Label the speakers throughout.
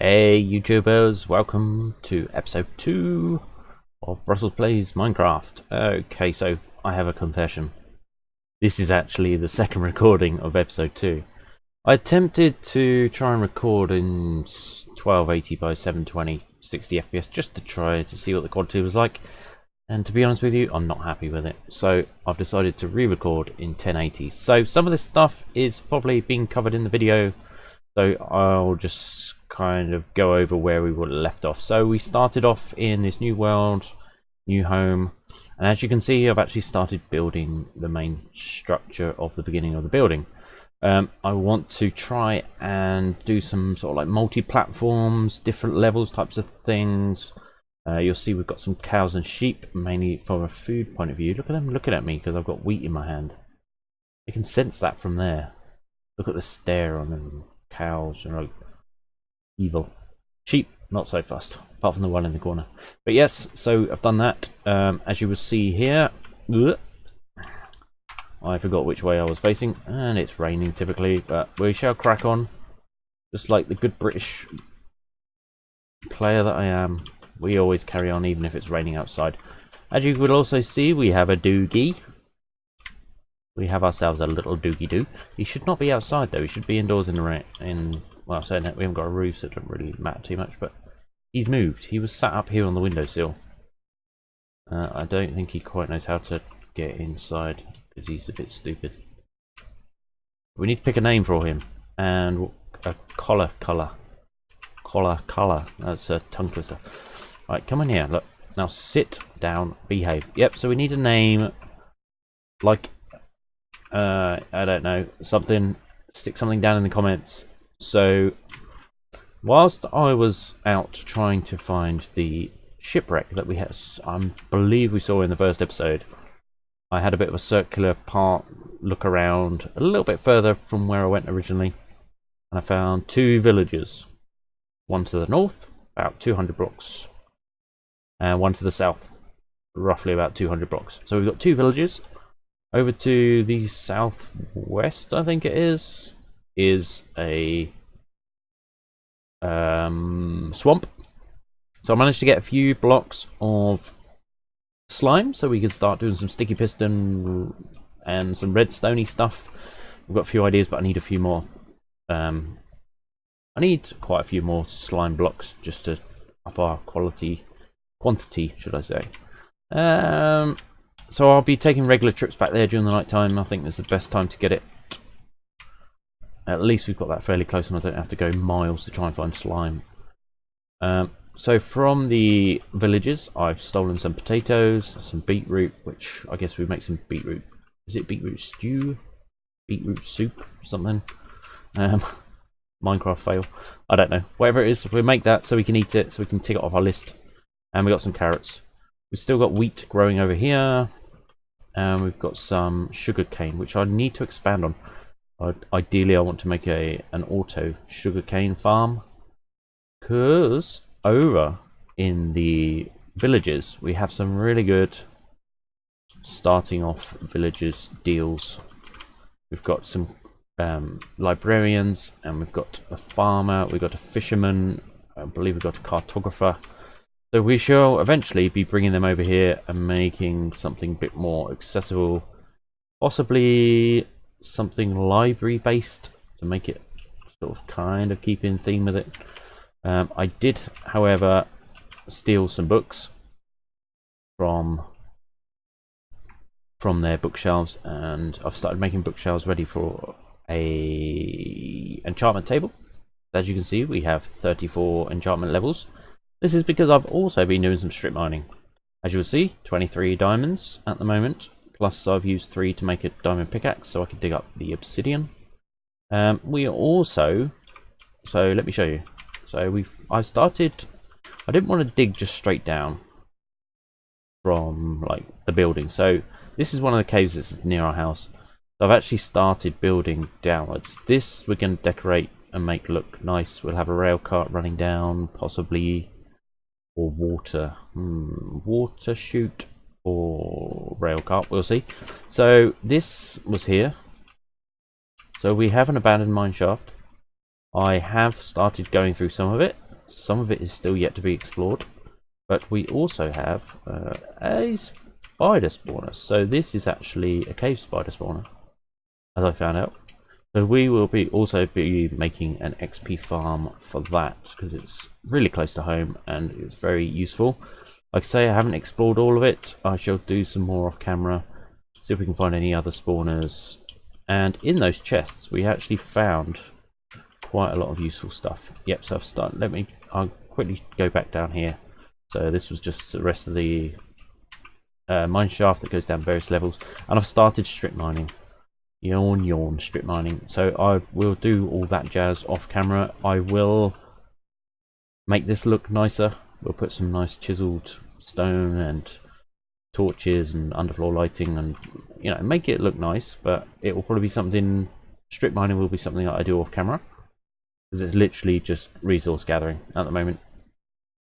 Speaker 1: Hey YouTubers, welcome to episode 2 of Brussells Plays Minecraft. Okay, so I have a confession. This is actually the second recording of episode 2. I attempted to try and record in 1280 by 720 60 FPS just to try to see what the quality was like, and to be honest with you, I'm not happy with it. So I've decided to re-record in 1080. So some of this stuff is probably being covered in the video, so I'll just kind of go over where we were left off. So we started off in this new world, new home, and as you can see, I've actually started building the main structure of the beginning of the building. I want to try and do some sort of like multi-platforms, different levels types of things. You'll see we've got some cows and sheep, mainly from a food point of view. Look at them looking at me because I've got wheat in my hand. You can sense that from there. Look at the stare on them. Cows are like evil. Sheep, not so fast, apart from the one in the corner. But yes, so I've done that. As you will see here, I forgot which way I was facing, and it's raining typically, but we shall crack on. Just like the good British player that I am, we always carry on even if it's raining outside. As you will also see, we have a doogie. We have ourselves a little doogie doo. He should not be outside though, he should be indoors in the rain. Well, saying that, we haven't got a roof, so it doesn't really matter too much, but he's moved. He was sat up here on the windowsill. I don't think he quite knows how to get inside, because he's a bit stupid. We need to pick a name for him, and a collar colour. That's a tongue twister. Right, come in here, look. Now sit down, behave. Yep, so we need a name, like, I don't know, something, stick something down in the comments. So, whilst I was out trying to find the shipwreck that we had, I believe we saw in the first episode, I had a bit of a circular part look around a little bit further from where I went originally, and I found 2 villages. One to the north, about 200 blocks, and one to the south, roughly about 200 blocks. So we've got 2 villages. Over to the southwest, I think it is a swamp. So I managed to get a few blocks of slime so we could start doing some sticky piston and some redstone-y stuff. We've got a few ideas, but I need a few more. I need quite a few more slime blocks just to up our quantity, should I say. So I'll be taking regular trips back there during the night time. I think that's the best time to get it. At least we've got that fairly close and I don't have to go miles to try and find slime. So from the villages, I've stolen some potatoes, some beetroot, which I guess we make some beetroot. Is it beetroot stew? Beetroot soup? Something? Minecraft fail. I don't know. Whatever it is, we'll make that so we can eat it, so we can tick it off our list. And we got some carrots. We've still got wheat growing over here. And we've got some sugar cane, which I need to expand on. Ideally, I want to make an auto sugarcane farm, because over in the villages we have some really good starting off villages deals. We've got some librarians, and we've got a farmer, we've got a fisherman, I believe we've got a cartographer. So we shall eventually be bringing them over here and making something a bit more accessible, possibly something library based to make it sort of kind of keep in theme with it. I did, however, steal some books from their bookshelves, and I've started making bookshelves ready for a enchantment table. As you can see, we have 34 enchantment levels. This is because I've also been doing some strip mining. As you will see, 23 diamonds at the moment. Plus I've used 3 to make a diamond pickaxe so I can dig up the obsidian. We also, so let me show you. So I didn't want to dig just straight down from like the building. So this is one of the caves that's near our house. So I've actually started building downwards. This we're going to decorate and make look nice. We'll have a rail cart running down, possibly, or water chute, or rail cart, we'll see. So this was here. So we have an abandoned mine shaft. I have started going through some of it. some of it is still yet to be explored. But we also have a spider spawner. So this is actually a cave spider spawner, as I found out. So we will also be making an XP farm for that, because it's really close to home and it's very useful. Like I say, I haven't explored all of it. I shall do some more off camera, see if we can find any other spawners. And in those chests, we actually found quite a lot of useful stuff. Yep, so I've started. I'll quickly go back down here. So this was just the rest of the mine shaft that goes down various levels, and I've started strip mining. Yawn, strip mining. So I will do all that jazz off camera. I will make this look nicer. We'll put some nice chiseled stone and torches and underfloor lighting, and make it look nice. But it will probably be something. Strip mining will be something that I do off camera, because it's literally just resource gathering at the moment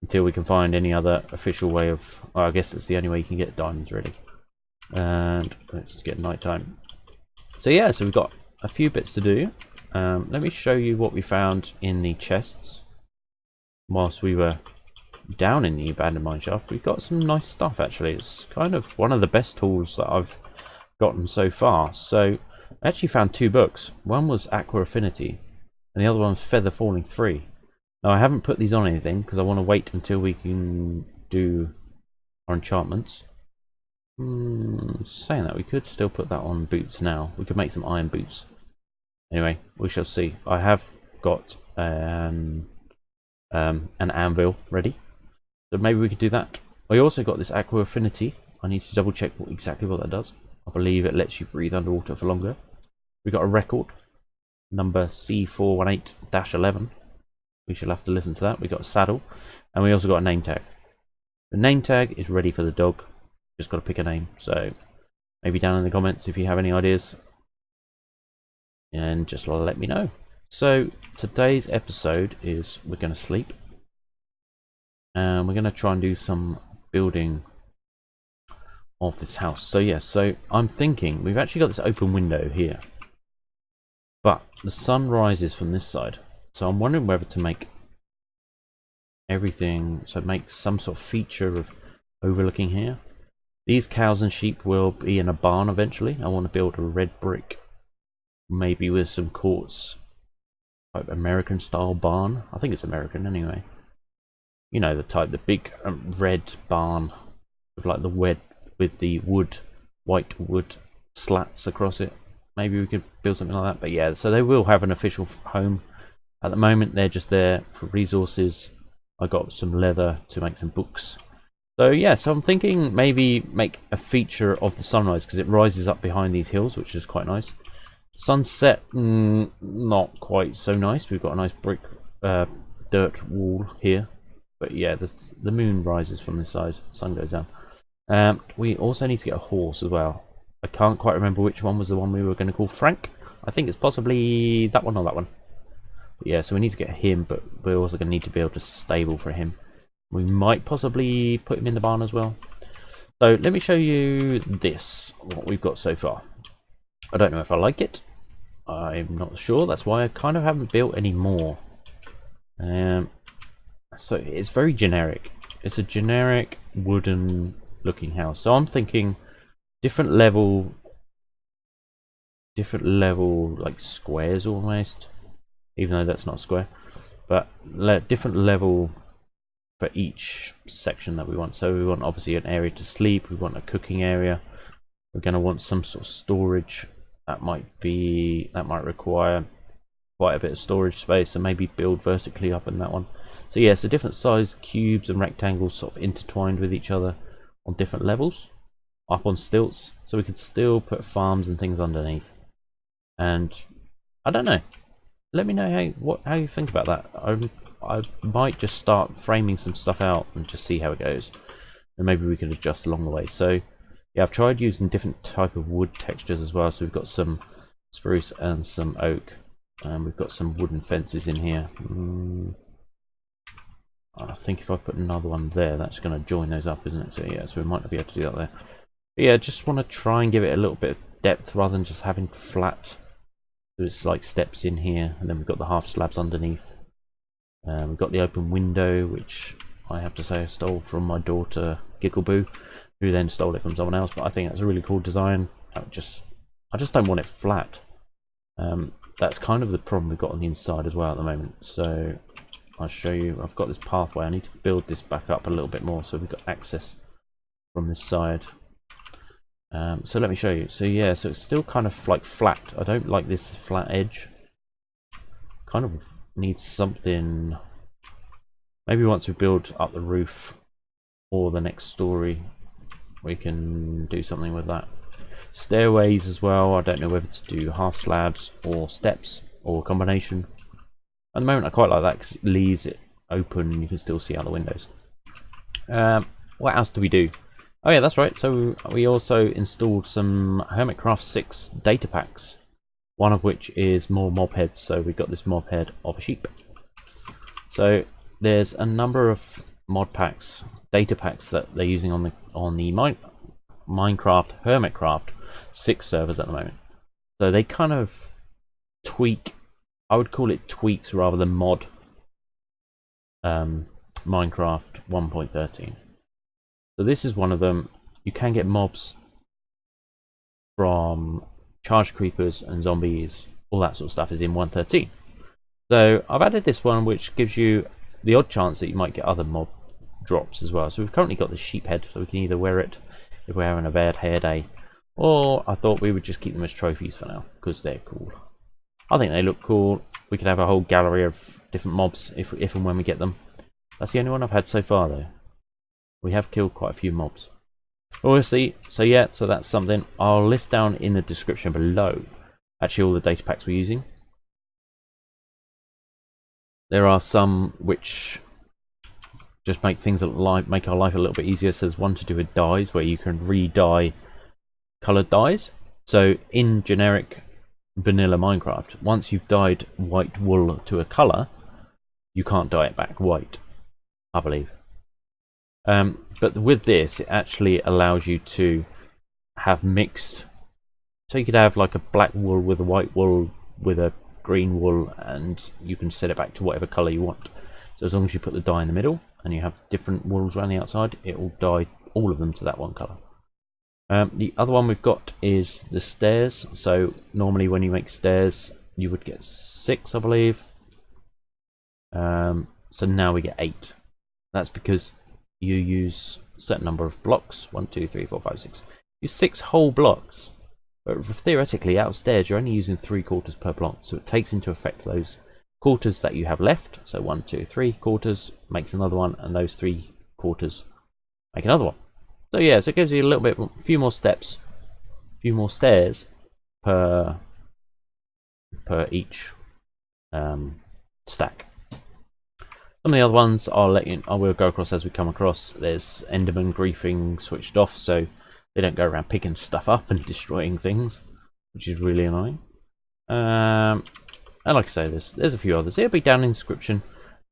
Speaker 1: until we can find any other official way of. Well, I guess that's the only way you can get diamonds, really. And let's get nighttime. So yeah, so we've got a few bits to do. Let me show you what we found in the chests whilst we were down in the abandoned mine shaft. We've got some nice stuff, actually. It's kind of one of the best tools that I've gotten so far. So I actually found 2 books. One was Aqua Affinity and the other one was Feather Falling 3. Now I haven't put these on anything because I want to wait until we can do our enchantments. Saying that, we could still put that on boots now. We could make some iron boots. Anyway, we shall see. I have got an anvil ready, so maybe we could do that. I also got this Aqua Affinity. I need to double check exactly what that does. I believe it lets you breathe underwater for longer. We got a record, number C418-11. We shall have to listen to that. We got a saddle, and we also got a name tag. The name tag is ready for the dog. Just got to pick a name. So maybe down in the comments if you have any ideas, and just let me know. So today's episode is we're going to sleep, and we're going to try and do some building of this house. So yeah, so I'm thinking we've actually got this open window here, but the sun rises from this side, so I'm wondering whether to make everything, so make some sort of feature of overlooking here. These cows and sheep will be in a barn eventually. I want to build a red brick, maybe with some quartz, like American style barn. I think it's American anyway. You know the type, the big red barn with like with the white wood slats across it. Maybe we could build something like that. But yeah, so they will have an official home. At the moment, they're just there for resources. I got some leather to make some books. So yeah, so I'm thinking maybe make a feature of the sunrise, because it rises up behind these hills, which is quite nice. Sunset, not quite so nice. We've got a nice brick dirt wall here, but yeah, the moon rises from this side, sun goes down. We also need to get a horse as well. I can't quite remember which one was the one we were going to call Frank. I think it's possibly that one or that one. But yeah, so we need to get him, but we're also going to need to build a stable for him. We might possibly put him in the barn as well. So let me show you this, what we've got so far. I don't know if I like it. I'm not sure. That's why I kind of haven't built any more. So it's very generic. It's a generic wooden looking house. So I'm thinking different level like squares almost, even though that's not a square, but different level for each section that we want. So we want obviously an area to sleep, we want a cooking area, we're going to want some sort of storage. That might require quite a bit of storage space, and maybe build vertically up in that one. So yeah, so different size cubes and rectangles sort of intertwined with each other on different levels, up on stilts, so we could still put farms and things underneath. And I don't know, let me know how you think about that. I might just start framing some stuff out and just see how it goes, and maybe we can adjust along the way. So yeah, I've tried using different type of wood textures as well. So we've got some spruce and some oak, and we've got some wooden fences in here. I think if I put another one there, that's going to join those up, isn't it? So yeah, so we might not be able to do that there. But yeah, just want to try and give it a little bit of depth rather than just having flat. So it's like steps in here, and then we've got the half slabs underneath. We've got the open window, which I have to say I stole from my daughter Giggleboo, who then stole it from someone else. But I think that's a really cool design. I just don't want it flat. That's kind of the problem we've got on the inside as well at the moment. So I'll show you. I've got this pathway. I need to build this back up a little bit more so we've got access from this side. So let me show you. So yeah, so it's still kind of like flat. I don't like this flat edge. Kind of needs something. Maybe once we build up the roof or the next story, we can do something with that. Stairways as well. I don't know whether to do half slabs or steps or a combination. At the moment I quite like that because it leaves it open and you can still see out the windows. What else do we do? Oh yeah, that's right. So we also installed some Hermitcraft 6 data packs. One of which is more mob heads. So we've got this mob head of a sheep. So there's a number of mod packs, data packs that they're using on the Minecraft Hermitcraft 6 servers at the moment. So they kind of tweak. I would call it tweaks rather than mod Minecraft 1.13. So this is one of them. You can get mobs from charge creepers and zombies. All that sort of stuff is in 1.13. So I've added this one which gives you the odd chance that you might get other mob drops as well. So we've currently got the sheep head, so we can either wear it if we're having a bad hair day, or I thought we would just keep them as trophies for now because they're cool. I think they look cool. We could have a whole gallery of different mobs if and when we get them. That's the only one I've had so far though. We have killed quite a few mobs. We'll see. So yeah, so that's something. I'll list down in the description below actually all the data packs we're using. There are some which just make things make our life a little bit easier. So there's one to do with dyes where you can re-dye coloured dyes. So in generic vanilla Minecraft, once you've dyed white wool to a colour, you can't dye it back white, I believe. But with this, it actually allows you to have mixed. So you could have like a black wool with a white wool with a green wool, and you can set it back to whatever colour you want. So as long as you put the dye in the middle and you have different wools around the outside, it will dye all of them to that one colour. The other one we've got is the stairs. So normally when you make stairs, you would get 6, I believe. So now we get 8. That's because you use a certain number of blocks. 1, 2, 3, 4, 5, 6. Use 6 whole blocks. But theoretically, outstairs, you're only using 3/4 per block. So it takes into effect those quarters that you have left. So 1, 2, 3 quarters makes another one, and those 3 quarters make another one. So yeah, so it gives you a little bit, a few more steps, a few more stairs per each stack. Some of the other ones I will go across as we come across. There's Enderman griefing switched off, so they don't go around picking stuff up and destroying things, which is really annoying. And like I say, there's a few others. It'll be down in the description.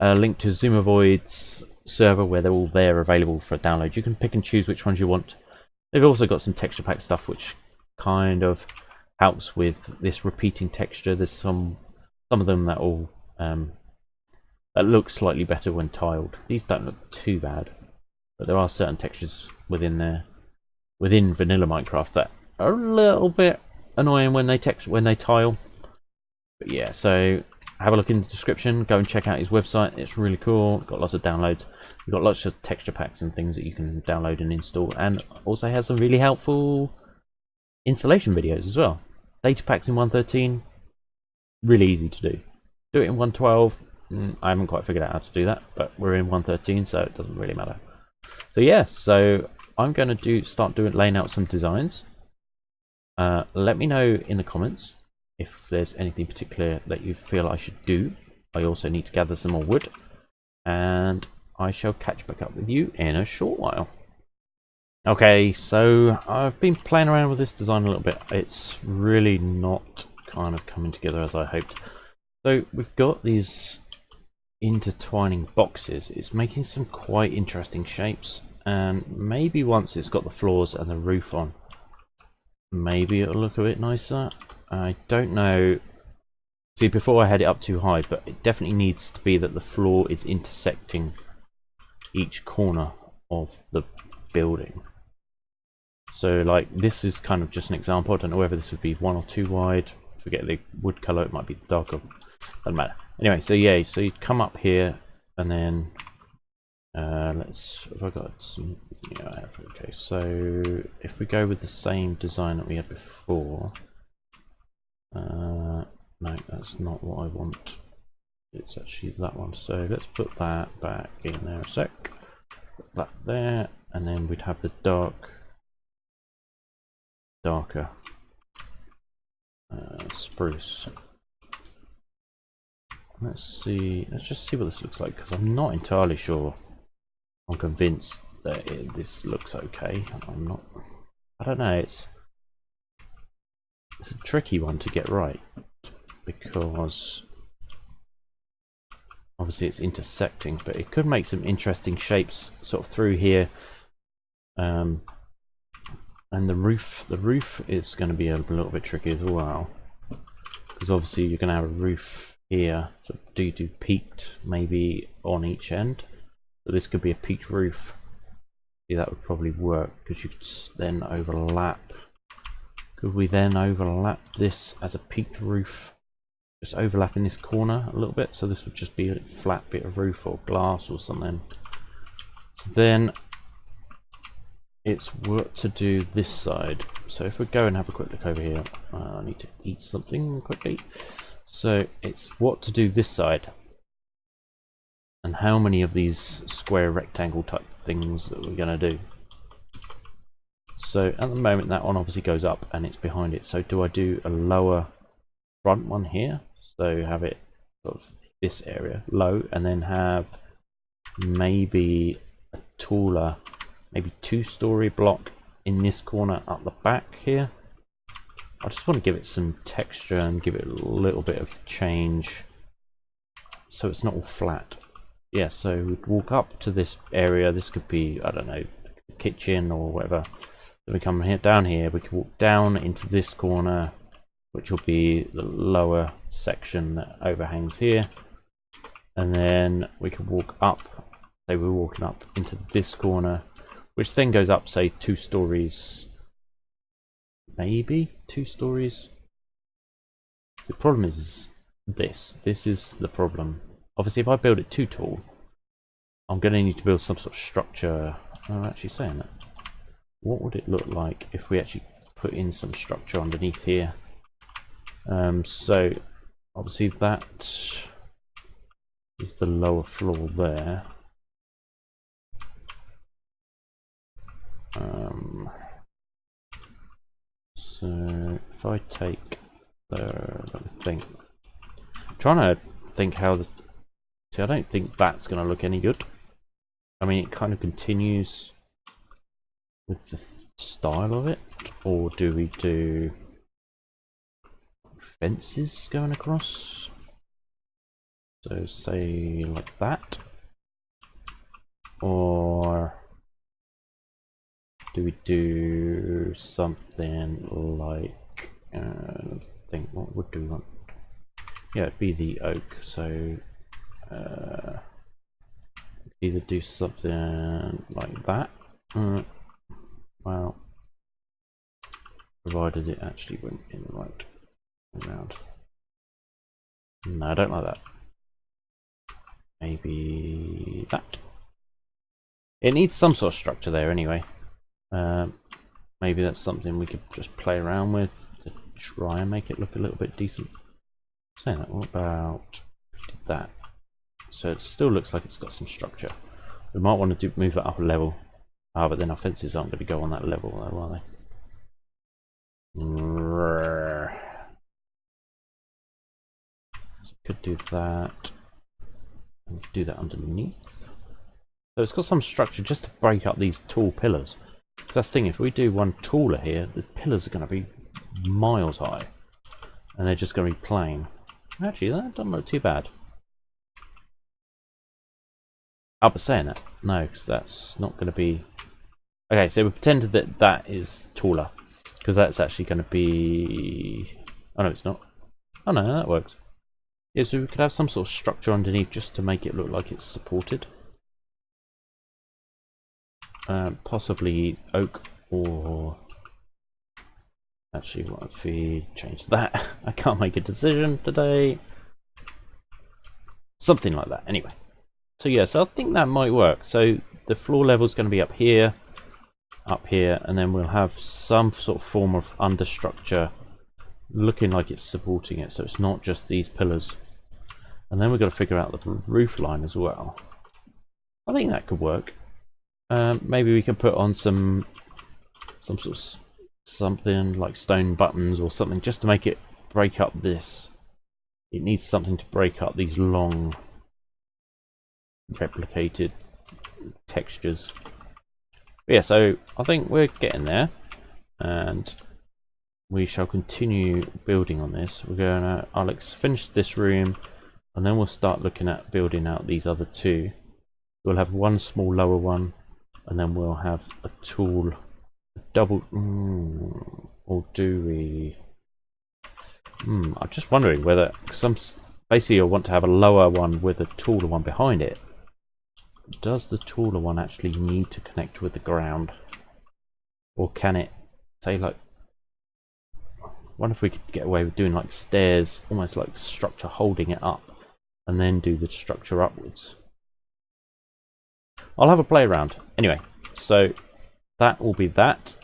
Speaker 1: Link to Xisuma Void's server where they're all there available for download. You can pick and choose which ones you want. They've also got some texture pack stuff which kind of helps with this repeating texture. There's some of them that all that look slightly better when tiled. These don't look too bad, but there are certain textures within vanilla Minecraft that are a little bit annoying when they tile. But yeah, so have a look in the description. Go and check out his website. It's really cool. Got lots of downloads. We've got lots of texture packs and things that you can download and install, and also has some really helpful installation videos as well. Data packs in 1.13, really easy to do. Do it in 1.12. I haven't quite figured out how to do that, but we're in 1.13, so it doesn't really matter. So yeah, so I'm going to start laying out some designs. Let me know in the comments if there's anything particular that you feel I should do. I also need to gather some more wood, and I shall catch back up with you in a short while. Okay, so I've been playing around with this design a little bit. It's really not kind of coming together as I hoped. So we've got these intertwining boxes. It's making some quite interesting shapes, and maybe once it's got the floors and the roof on, maybe it'll look a bit nicer. I don't know. See, before I had it up too high, but it definitely needs to be that the floor is intersecting each corner of the building. So like this is kind of just an example. I don't know whether this would be 1 or 2 wide. Forget the wood color, it might be darker. Doesn't matter. Anyway, so yeah, so you'd come up here and then have I got some, yeah, I have. Okay, so if we go with the same design that we had before, no, that's not what I want. It's actually that one. So let's put that back in there a sec. Put that there, and then we'd have the darker spruce. Let's see. Let's just see what this looks like, because I'm not entirely sure. I'm convinced that this looks okay. I'm not. I don't know. It's a tricky one to get right, because obviously it's intersecting, but it could make some interesting shapes sort of through here. And the roof is going to be a little bit tricky as well, because obviously you're going to have a roof here. So do peaked maybe on each end. So this could be a peaked roof. See, that would probably work, because you could then overlap. Could we then overlap this as a peaked roof? Just overlapping this corner a little bit, so this would just be a flat bit of roof or glass or something. So then it's what to do this side. So if we go and have a quick look over here, I need to eat something quickly. So it's what to do this side, and how many of these square rectangle type things that we're going to do. So at the moment that one obviously goes up and it's behind it. So do I do a lower front one here? So have it sort of this area low, and then have maybe a taller, maybe 2-story block in this corner up the back here. I just want to give it some texture and give it a little bit of change, so it's not all flat. Yeah, so we'd walk up to this area. This could be, I don't know, the kitchen or whatever. Then we come here, down here. We can walk down into this corner, which will be the lower section that overhangs here. And then we can walk up. Say we're walking up into this corner, which then goes up, say, 2 stories. Maybe 2 stories. The problem is this. This is the problem. Obviously, if I build it too tall, I'm going to need to build some sort of structure. I'm actually saying that. What would it look like if we actually put in some structure underneath here? So, obviously that is the lower floor there. So, if I take the thing, I'm trying to think how the. See, I don't think that's going to look any good. I mean, it kind of continues with the style of it, or do we do fences going across? So say like that, or do we do something like I think, what would do we want? Yeah, it'd be the oak. So either do something like that. Well, provided it actually went in the right around. No, I don't like that. Maybe that. It needs some sort of structure there anyway. Maybe that's something we could just play around with to try and make it look a little bit decent. Saying that, what about that? So it still looks like it's got some structure. We might want to move that up a level. But then our fences aren't going to go on that level, though, are they? So could do that. And do that underneath. So it's got some structure just to break up these tall pillars. That's the thing, if we do one taller here, the pillars are going to be miles high. And they're just going to be plain. Actually, that doesn't look too bad. I'll be saying that. No, because that's not going to be... Okay, so we pretended that that is taller. Because that's actually going to be... Oh no, it's not. Oh no, that works. Yeah, so we could have some sort of structure underneath just to make it look like it's supported. Possibly oak, or actually what if we change that? I can't make a decision today. Something like that, anyway. So yeah, so I think that might work. So the floor level is going to be up here, and then we'll have some sort of form of understructure looking like it's supporting it, so it's not just these pillars. And then we've got to figure out the roof line as well. I think that could work. Maybe we can put on some sort of something like stone buttons or something just to make it break up this. It needs something to break up these long replicated textures. But yeah, so I think we're getting there, and we shall continue building on this. We're gonna, I'll finish this room, and then we'll start looking at building out these other two. We'll have one small lower one, and then we'll have a tool, a double. Or do we? I'm just wondering whether basically I want to have a lower one with a taller one behind it. Does the taller one actually need to connect with the ground, or can it say like? Wonder if we could get away with doing like stairs, almost like structure holding it up, and then do the structure upwards. I'll have a play around. Anyway, so that will be that,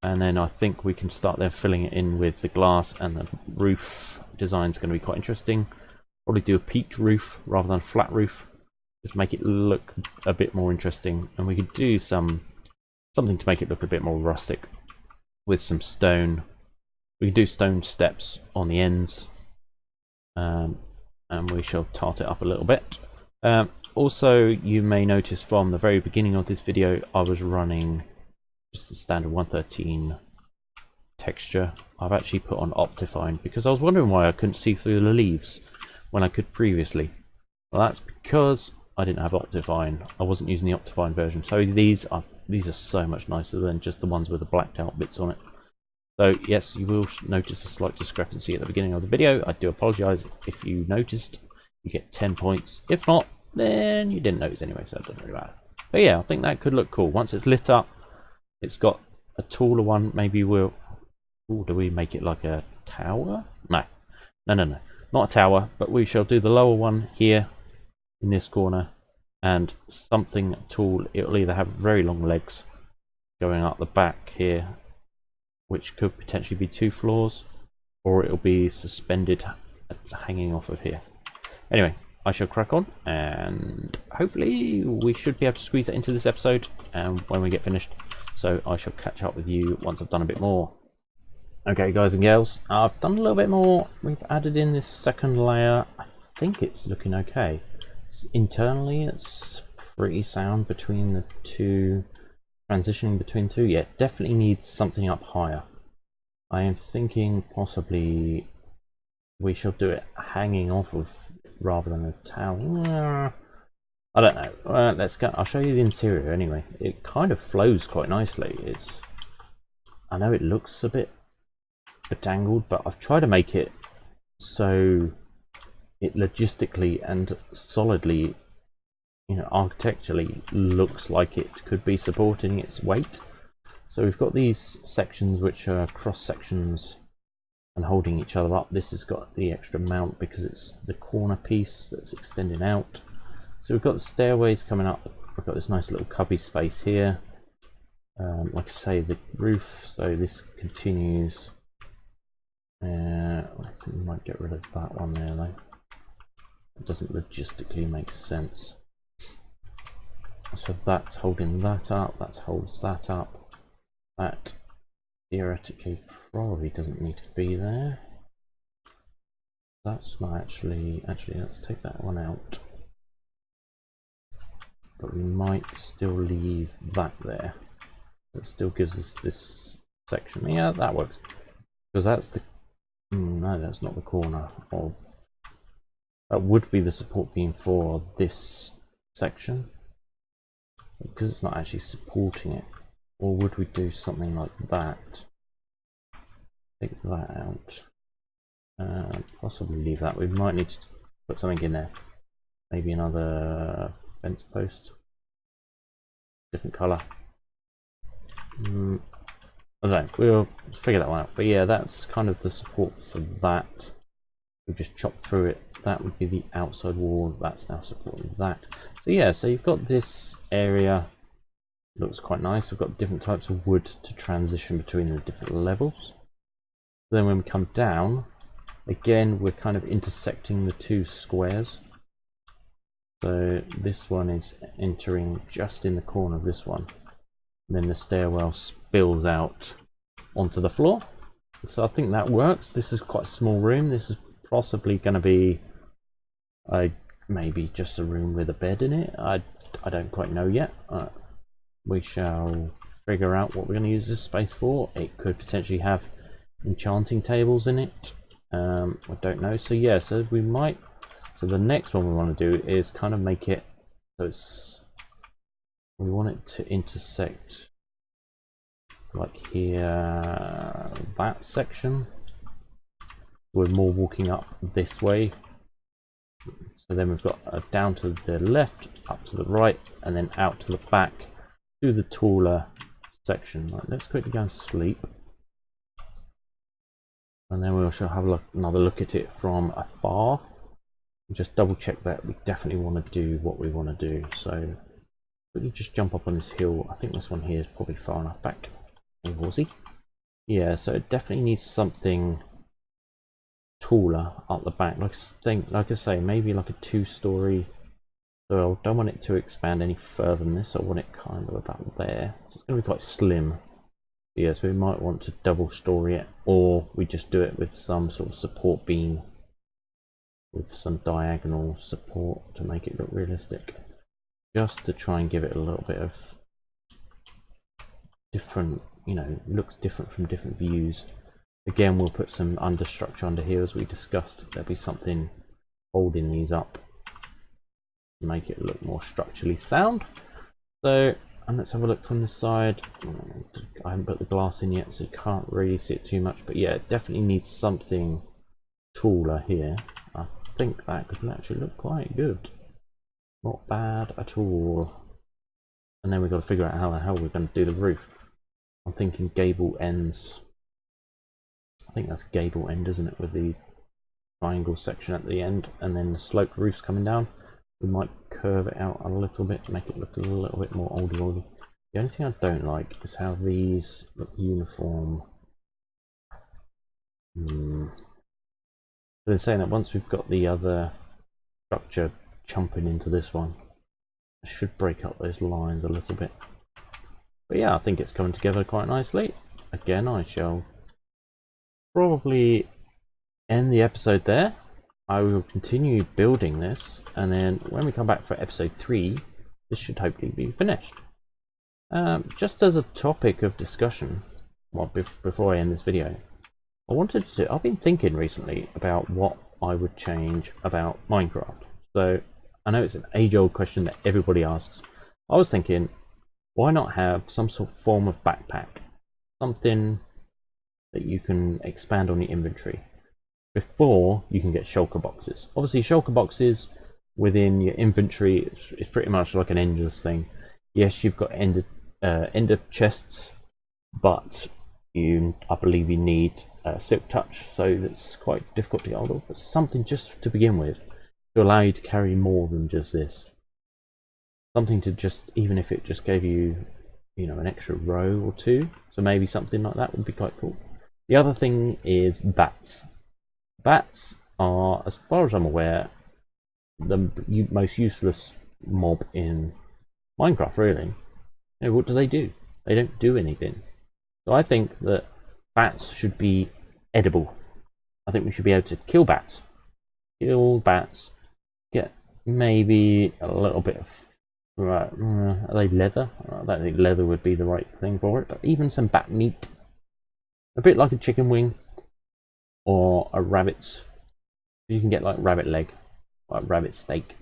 Speaker 1: and then I think we can start then filling it in with the glass, and the roof design is going to be quite interesting. Probably do a peaked roof rather than a flat roof, just make it look a bit more interesting, and we could do something to make it look a bit more rustic with some stone. We can do stone steps on the ends, and we shall tart it up a little bit. Also, you may notice from the very beginning of this video, I was running just the standard 113 texture. I've actually put on Optifine because I was wondering why I couldn't see through the leaves when I could previously. Well, that's because I didn't have Optifine. I wasn't using the Optifine version. So these are so much nicer than just the ones with the blacked out bits on it. So yes, you will notice a slight discrepancy at the beginning of the video. I do apologise if you noticed. You get 10 points. If not, then you didn't notice anyway, so it doesn't really matter. But yeah, I think that could look cool. Once it's lit up, it's got a taller one. Maybe we'll... Ooh, do we make it like a tower? No, not a tower, but we shall do the lower one here in this corner, and something tall. It'll either have very long legs going up the back here, which could potentially be 2 floors, or it'll be suspended, hanging off of here. Anyway, I shall crack on, and hopefully we should be able to squeeze that into this episode when we get finished. So I shall catch up with you once I've done a bit more. Okay, guys and girls, I've done a little bit more. We've added in this second layer. I think it's looking okay. Internally, it's pretty sound between the two. Transitioning between two, yeah, definitely needs something up higher. I am thinking possibly we shall do it hanging off of rather than a tower. I don't know. Let's go. I'll show you the interior anyway. It kind of flows quite nicely. I know it looks a bit betangled, but I've tried to make it so it logistically and solidly, you know, architecturally looks like it could be supporting its weight. So we've got these sections which are cross sections and holding each other up. This has got the extra mount because it's the corner piece that's extending out. So we've got the stairways coming up. We've got this nice little cubby space here. Like I say, the roof, so this continues. I think we might get rid of that one there though. It doesn't logistically make sense. So that's holding that up, that holds that up. That theoretically probably doesn't need to be there. That's not actually let's take that one out. But we might still leave that there. That still gives us this section. Yeah, that works. Because that's the... no, that's not the corner of... That would be the support beam for this section. Because it's not actually supporting it. Or would we do something like that? Take that out. Possibly leave that. We might need to put something in there. Maybe another fence post. Different colour. I don't know. We'll figure that one out. But yeah, that's kind of the support for that. We just chop through it. That would be the outside wall. That's now supporting that. So yeah, so you've got this area. Looks quite nice. We've got different types of wood to transition between the different levels. Then when we come down, again, we're kind of intersecting the two squares. So this one is entering just in the corner of this one. And then the stairwell spills out onto the floor. So I think that works. This is quite a small room. This is possibly going to be maybe just a room with a bed in it. I don't quite know yet. We shall figure out what we're going to use this space for. It could potentially have enchanting tables in it. I don't know. So yeah, so we might. So the next one we want to do is kind of make it so it's. We want it to intersect like here, that section. We're more walking up this way. So then we've got down to the left, up to the right, and then out to the back to the taller section. Right, let's quickly go and sleep. And then we shall have another look at it from afar. Just double check that we definitely want to do what we want to do. So quickly just jump up on this hill. I think this one here is probably far enough back. Hey, horsey. Yeah, so it definitely needs something taller up the back. Like I say, maybe like a 2-story. So I don't want it to expand any further than this. I want it kind of about there. So it's going to be quite slim. Yeah, so we might want to double story it, or we just do it with some sort of support beam with some diagonal support to make it look realistic, just to try and give it a little bit of different, you know, looks different from different views. Again, we'll put some understructure under here as we discussed. There'll be something holding these up to make it look more structurally sound. So, and let's have a look from this side. I haven't put the glass in yet, so you can't really see it too much, but yeah, it definitely needs something taller here. I think that could actually look quite good. Not bad at all. And then we've got to figure out how the hell we're going to do the roof. I'm thinking gable ends. I think that's gable end, isn't it, with the triangle section at the end, and then the sloped roofs coming down. We might curve it out a little bit, make it look a little bit more oldie. The only thing I don't like is how these look uniform. So they're saying that once we've got the other structure chumping into this one, I should break up those lines a little bit. But yeah, I think it's coming together quite nicely. Again, I shall probably end the episode there. I will continue building this, and then when we come back for episode 3, this should hopefully be finished. Just as a topic of discussion, well, before I end this video, I've been thinking recently about what I would change about Minecraft. So I know it's an age-old question that everybody asks. I was thinking, why not have some sort of form of backpack? Something that you can expand on your inventory before you can get shulker boxes. Obviously, shulker boxes within your inventory is pretty much like an endless thing. Yes, you've got ender chests, but I believe you need silk touch, so that's quite difficult to get hold of. But something just to begin with to allow you to carry more than just this. Something to just, even if it just gave you, you know, an extra row or two. So maybe something like that would be quite cool. The other thing is bats. Bats are, as far as I'm aware, the most useless mob in Minecraft, really. You know, what do? They don't do anything. So I think that bats should be edible. I think we should be able to kill bats. Get maybe a little bit of... are they leather? I don't think leather would be the right thing for it, but even some bat meat. A bit like a chicken wing. Or a rabbit's, you can get like rabbit leg, like rabbit steak,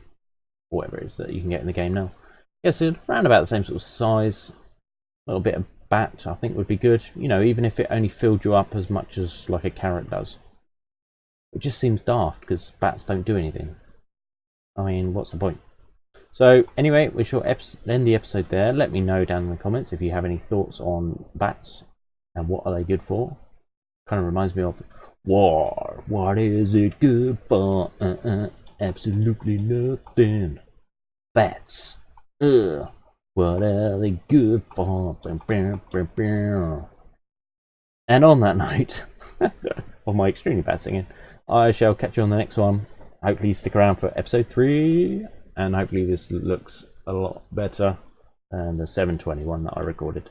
Speaker 1: or whatever it is that you can get in the game now. Yeah, so around about the same sort of size. A little bit of bat, I think, would be good. You know, even if it only filled you up as much as like a carrot does. It just seems daft because bats don't do anything. I mean, what's the point? So anyway, we shall end the episode there. Let me know down in the comments if you have any thoughts on bats and what are they good for. Kind of reminds me of war. What is it good for? Absolutely nothing. Bats. Ugh. What are they good for? And on that note of my extremely bad singing, I shall catch you on the next one. Hopefully stick around for episode 3, and hopefully this looks a lot better than the 721 that I recorded.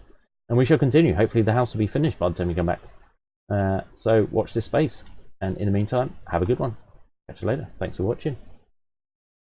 Speaker 1: And we shall continue. Hopefully the house will be finished by the time we come back. So watch this space, and in the meantime, have a good one. Catch you later. Thanks for watching.